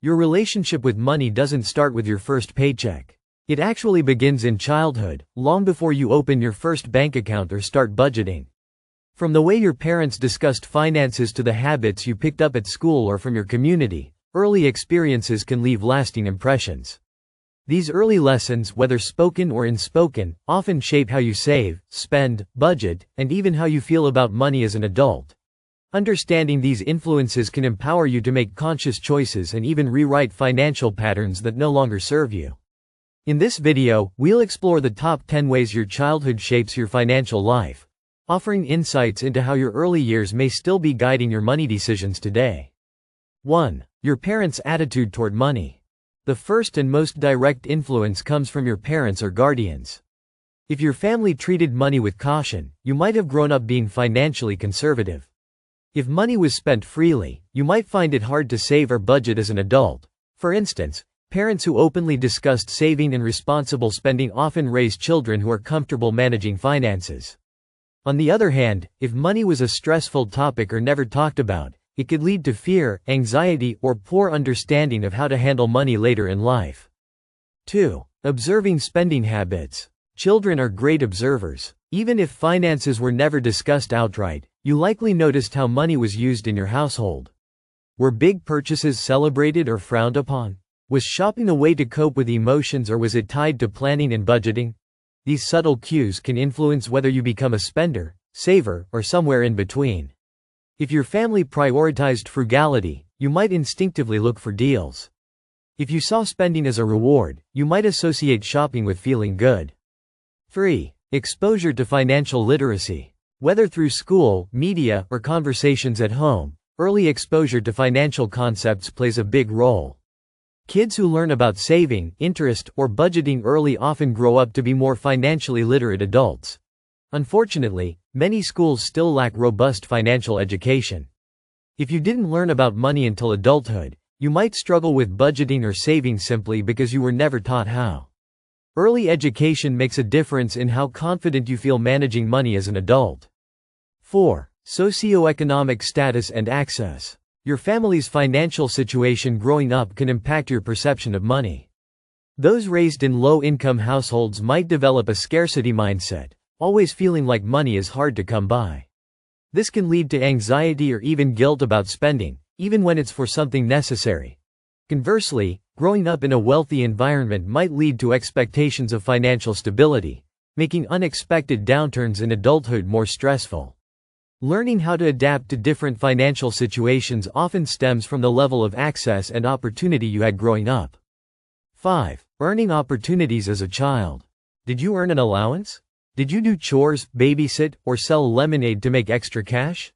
Your relationship with money doesn't start with your first paycheck. It actually begins in childhood, long before you open your first bank account or start budgeting. From the way your parents discussed finances to the habits you picked up at school or from your community, early experiences can leave lasting impressions. These early lessons, whether spoken or unspoken, often shape how you save, spend, budget, and even how you feel about money as an adult. Understanding these influences can empower you to make conscious choices and even rewrite financial patterns that no longer serve you. In this video, we'll explore the top 10 ways your childhood shapes your financial life, offering insights into how your early years may still be guiding your money decisions today. 1. Your parents' attitude toward money. The first and most direct influence comes from your parents or guardians. If your family treated money with caution, you might have grown up being financially conservative. If money was spent freely, you might find it hard to save or budget as an adult. For instance, parents who openly discussed saving and responsible spending often raise children who are comfortable managing finances. On the other hand, if money was a stressful topic or never talked about, it could lead to fear, anxiety, or poor understanding of how to handle money later in life. 2. Observing spending habits. Children are great observers. Even if finances were never discussed outright, you likely noticed how money was used in your household. Were big purchases celebrated or frowned upon? Was shopping a way to cope with emotions, or was it tied to planning and budgeting? These subtle cues can influence whether you become a spender, saver, or somewhere in between. If your family prioritized frugality, you might instinctively look for deals. If you saw spending as a reward, you might associate shopping with feeling good. 3. Exposure to financial literacy. Whether through school, media, or conversations at home, early exposure to financial concepts plays a big role. Kids who learn about saving, interest, or budgeting early often grow up to be more financially literate adults. Unfortunately, many schools still lack robust financial education. If you didn't learn about money until adulthood, you might struggle with budgeting or saving simply because you were never taught how. Early education makes a difference in how confident you feel managing money as an adult. 4. Socioeconomic status and access. Your family's financial situation growing up can impact your perception of money. Those raised in low-income households might develop a scarcity mindset, always feeling like money is hard to come by. This can lead to anxiety or even guilt about spending, even when it's for something necessary. Conversely, growing up in a wealthy environment might lead to expectations of financial stability, making unexpected downturns in adulthood more stressful. Learning how to adapt to different financial situations often stems from the level of access and opportunity you had growing up. 5. Earning opportunities as a child. Did you earn an allowance? Did you do chores, babysit, or sell lemonade to make extra cash?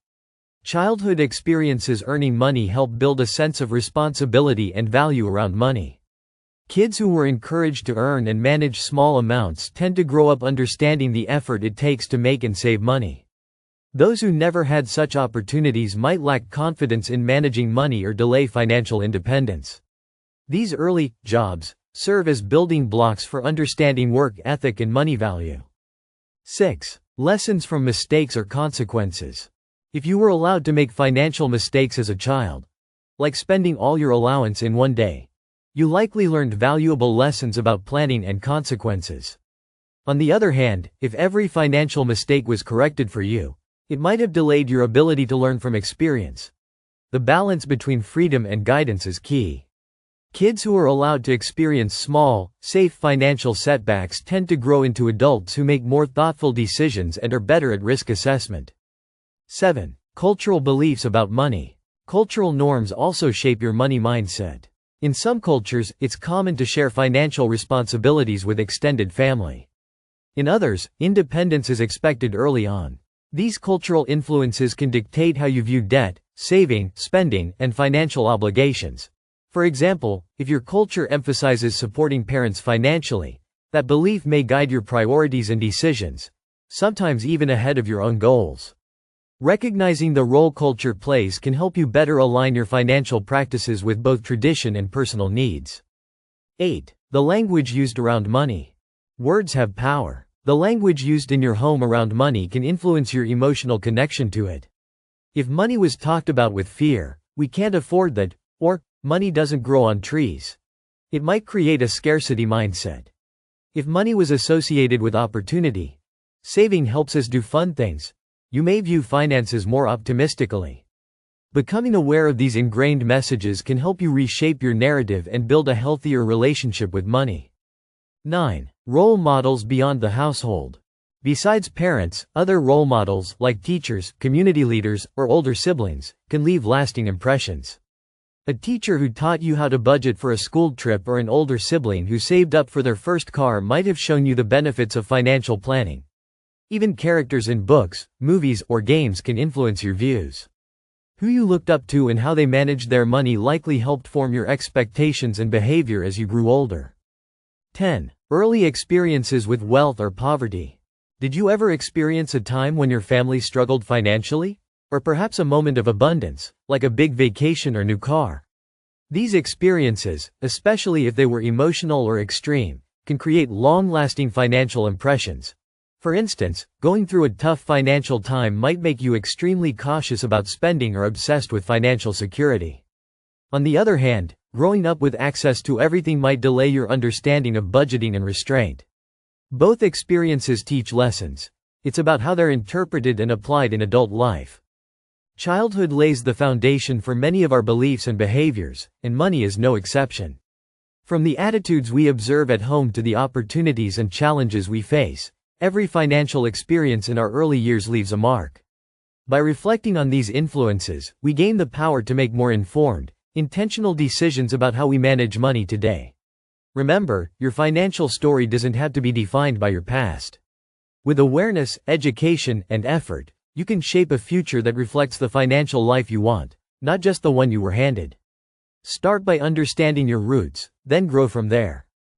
Childhood experiences earning money help build a sense of responsibility and value around money. Kids who were encouraged to earn and manage small amounts tend to grow up understanding the effort it takes to make and save money. Those who never had such opportunities might lack confidence in managing money or delay financial independence. These early jobs serve as building blocks for understanding work ethic and money value. 6. Lessons from mistakes or consequences. If you were allowed to make financial mistakes as a child, like spending all your allowance in one day, you likely learned valuable lessons about planning and consequences. On the other hand, if every financial mistake was corrected for you, it might have delayed your ability to learn from experience. The balance between freedom and guidance is key. Kids who are allowed to experience small, safe financial setbacks tend to grow into adults who make more thoughtful decisions and are better at risk assessment. 7. Cultural beliefs about money. Cultural norms also shape your money mindset. In some cultures, it's common to share financial responsibilities with extended family. In others, independence is expected early on. These cultural influences can dictate how you view debt, saving, spending, and financial obligations. For example, if your culture emphasizes supporting parents financially, that belief may guide your priorities and decisions, sometimes even ahead of your own goals. Recognizing the role culture plays can help you better align your financial practices with both tradition and personal needs. 8. The language used around money. Words have power. The language used in your home around money can influence your emotional connection to it. If money was talked about with fear, "we can't afford that," or Money doesn't grow on trees. It might create a scarcity mindset. If money was associated with opportunity, saving helps us do fun things, you may view finances more optimistically. Becoming aware of these ingrained messages can help you reshape your narrative and build a healthier relationship with money. 9. Role models beyond the household. Besides parents, other role models, like teachers, community leaders, or older siblings, can leave lasting impressions. A teacher who taught you how to budget for a school trip or an older sibling who saved up for their first car might have shown you the benefits of financial planning. Even characters in books, movies, or games can influence your views. Who you looked up to and how they managed their money likely helped form your expectations and behavior as you grew older. 10. Early experiences with wealth or poverty. Did you ever experience a time when your family struggled financially? Or perhaps a moment of abundance, like a big vacation or new car? These experiences, especially if they were emotional or extreme, can create long-lasting financial impressions. For instance, going through a tough financial time might make you extremely cautious about spending or obsessed with financial security. On the other hand, growing up with access to everything might delay your understanding of budgeting and restraint. Both experiences teach lessons. It's about how they're interpreted and applied in adult life. Childhood lays the foundation for many of our beliefs and behaviors, and money is no exception. From the attitudes we observe at home to the opportunities and challenges we face, every financial experience in our early years leaves a mark. By reflecting on these influences, we gain the power to make more informed, intentional decisions about how we manage money today. Remember, your financial story doesn't have to be defined by your past. With awareness, education, and effort, you can shape a future that reflects the financial life you want, not just the one you were handed. Start by understanding your roots, then grow from there.